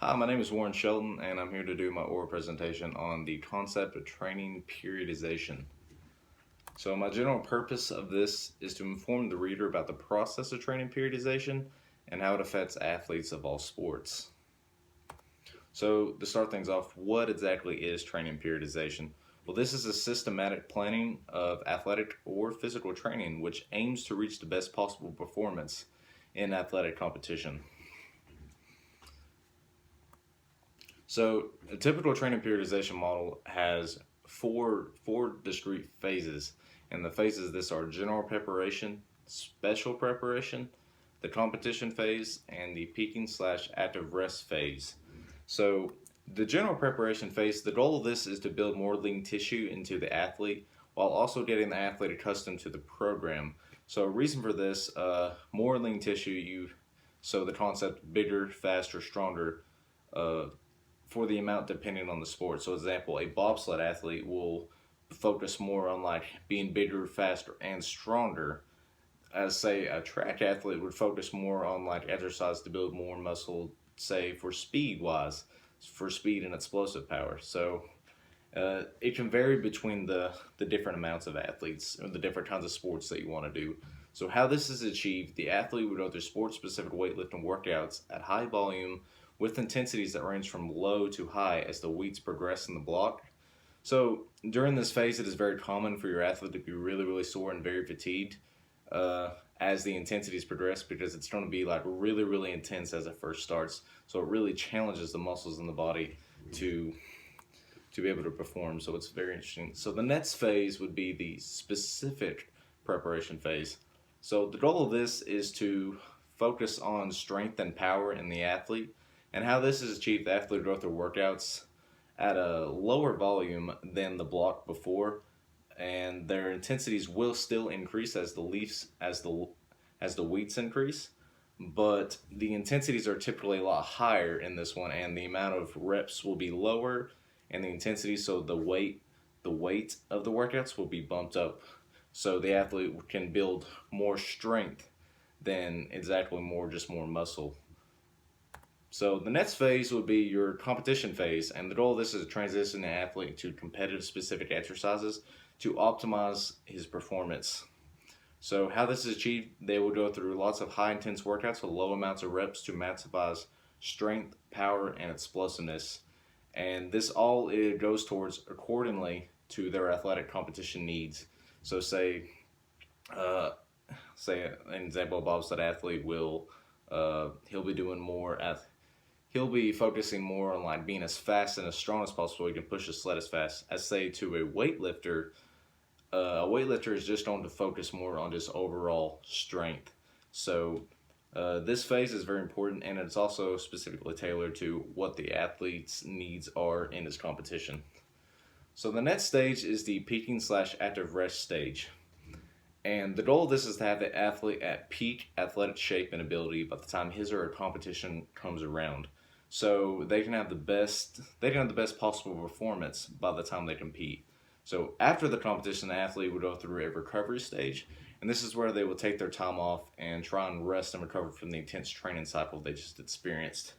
Hi, my name is Warren Shelton, and I'm here to do my oral presentation on the concept of training periodization. So, my general purpose of this is to inform the reader about the process of training periodization and how it affects athletes of all sports. So, to start things off, what exactly is training periodization? Well, this is a systematic planning of athletic or physical training which aims to reach the best possible performance in athletic competition. So a typical training periodization model has four discrete phases, and the phases this are general preparation, special preparation, the competition phase, and the peaking slash active rest phase. So the general preparation phase, the goal of this is to build more lean tissue into the athlete while also getting the athlete accustomed to the program. So a reason for this, more lean tissue, so the concept bigger, faster, stronger, uh, for the amount depending on the sport. So, example, a bobsled athlete will focus more on like being bigger, faster, and stronger. As say a track athlete would focus more on like exercise to build more muscle, say for speed wise, for speed and explosive power. So it can vary between the different amounts of athletes or the different kinds of sports that you want to do. So how this is achieved, the athlete would go through sport-specific weightlifting workouts at high volume with intensities that range from low to high as the weights progress in the block. So during this phase, it is very common for your athlete to be really, really sore and very fatigued as the intensities progress because it's going to be like really, really intense as it first starts. So it really challenges the muscles in the body to be able to perform. So it's very interesting. So the next phase would be the specific preparation phase. So the goal of this is to focus on strength and power in the athlete, and how this is achieved. The athlete go through workouts at a lower volume than the block before, and their intensities will still increase as the weights increase, but the intensities are typically a lot higher in this one, and the amount of reps will be lower, and the intensity, so the weight of the workouts will be bumped up, so the athlete can build more strength than exactly more muscle. So the next phase would be your competition phase, and the goal of this is to transition the athlete to competitive specific exercises to optimize his performance. So how this is achieved, they will go through lots of high intense workouts with low amounts of reps to maximize strength, power, and explosiveness. And this all it goes towards accordingly to their athletic competition needs. So uh, say an example, a bobsled athlete will he'll be doing more at he'll be focusing more on like being as fast and as strong as possible. He can push a sled as fast as say to a weightlifter. A weightlifter is just going to focus more on just overall strength. So this phase is very important, and it's also specifically tailored to what the athlete's needs are in his competition. So the next stage is the peaking slash active rest stage. And the goal of this is to have the athlete at peak athletic shape and ability by the time his or her competition comes around. So they can have the best possible performance by the time they compete. So after the competition, the athlete will go through a recovery stage, and this is where they will take their time off and try and rest and recover from the intense training cycle they just experienced.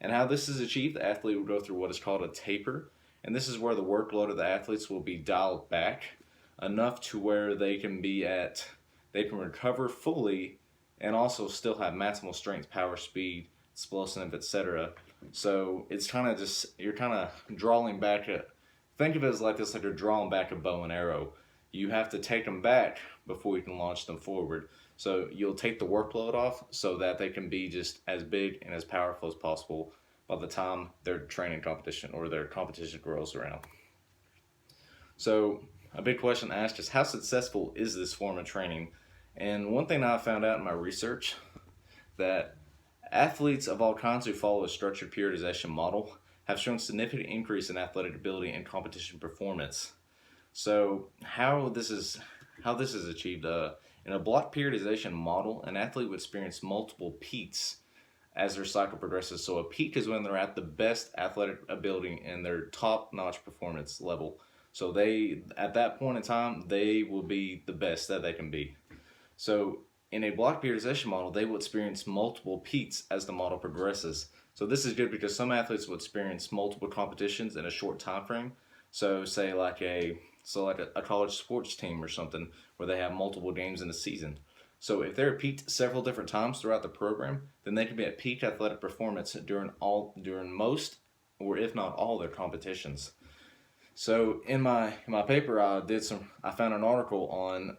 And how this is achieved, the athlete will go through what is called a taper, and this is where the workload of the athletes will be dialed back enough to where they can recover fully and also still have maximal strength, power, speed, explosive, etc. So it's kind of just you're kind of drawing back a think of it as like this, like you're drawing back a bow and arrow. You have to take them back before you can launch them forward. So you'll take the workload off so that they can be just as big and as powerful as possible by the time their training competition or their competition rolls around. So a big question to ask is how successful is this form of training? And one thing I found out in my research that athletes of all kinds who follow a structured periodization model have shown significant increase in athletic ability and competition performance. So how this is achieved in a block periodization model, an athlete would experience multiple peaks as their cycle progresses. So a peak is when they're at the best athletic ability and their top-notch performance level. So at that point in time, they will be the best that they can be. So in a block periodization model, they will experience multiple peaks as the model progresses. So this is good because some athletes will experience multiple competitions in a short time frame. So say like a college sports team or something where they have multiple games in a season. So if they're peaked several different times throughout the program, then they can be at peak athletic performance during most or if not all their competitions. So in my paper, I found an article on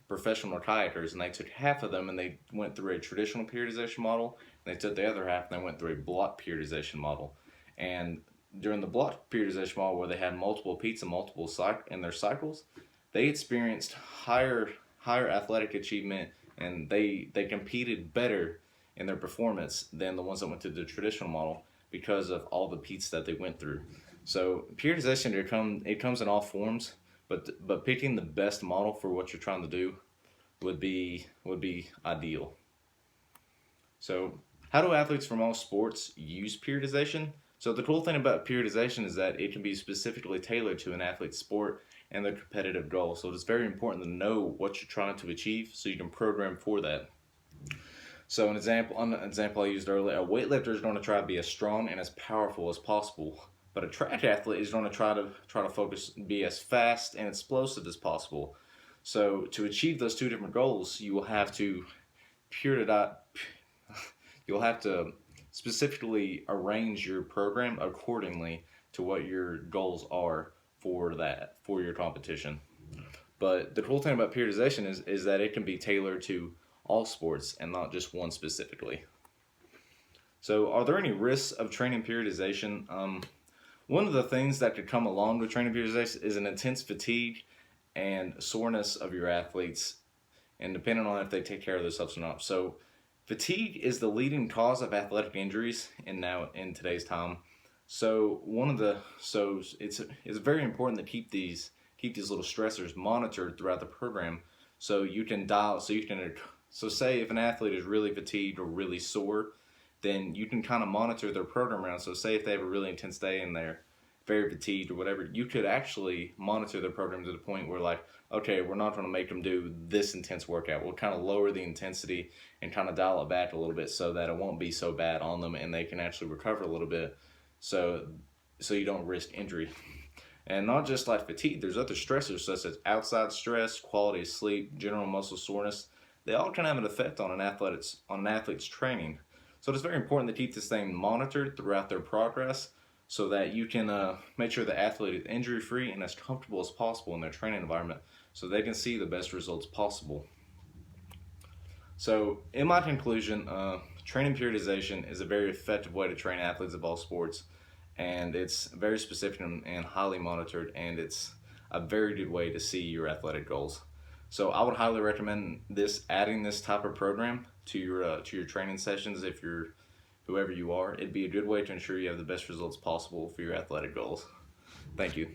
professional kayakers, and they took half of them and they went through a traditional periodization model, and they took the other half and they went through a block periodization model. And during the block periodization model, where they had multiple peaks and multiple in their cycles, they experienced higher athletic achievement, and they competed better in their performance than the ones that went through the traditional model because of all the peaks that they went through. So periodization it comes in all forms, but picking the best model for what you're trying to do would be ideal. So how do athletes from all sports use periodization? So the cool thing about periodization is that it can be specifically tailored to an athlete's sport and their competitive goals. So it's very important to know what you're trying to achieve so you can program for that. So an example I used earlier, a weightlifter is going to try to be as strong and as powerful as possible. But a track athlete is going to try to focus, be as fast and explosive as possible. So to achieve those two different goals, you will have to you'll have to specifically arrange your program accordingly to what your goals are for your competition. But the cool thing about periodization is that it can be tailored to all sports and not just one specifically. So are there any risks of training periodization? One of the things that could come along with training periodization is an intense fatigue and soreness of your athletes, and depending on if they take care of themselves or not. So fatigue is the leading cause of athletic injuries in today's time. So it's very important to keep these little stressors monitored throughout the program, so you can say if an athlete is really fatigued or really sore, then you can kind of monitor their program around. So say if they have a really intense day and they're very fatigued or whatever, you could actually monitor their program to the point where, like, okay, we're not going to make them do this intense workout. We'll kind of lower the intensity and kind of dial it back a little bit so that it won't be so bad on them and they can actually recover a little bit, so you don't risk injury. And not just like fatigue, there's other stressors such as outside stress, quality of sleep, general muscle soreness. They all can have an effect on an athlete's training. So it's very important to keep this thing monitored throughout their progress so that you can make sure the athlete is injury-free and as comfortable as possible in their training environment so they can see the best results possible. So in my conclusion, training periodization is a very effective way to train athletes of all sports, and it's very specific and highly monitored, and it's a very good way to see your athletic goals. So I would highly recommend adding this type of program to your training sessions. If you're whoever you are, it'd be a good way to ensure you have the best results possible for your athletic goals. Thank you.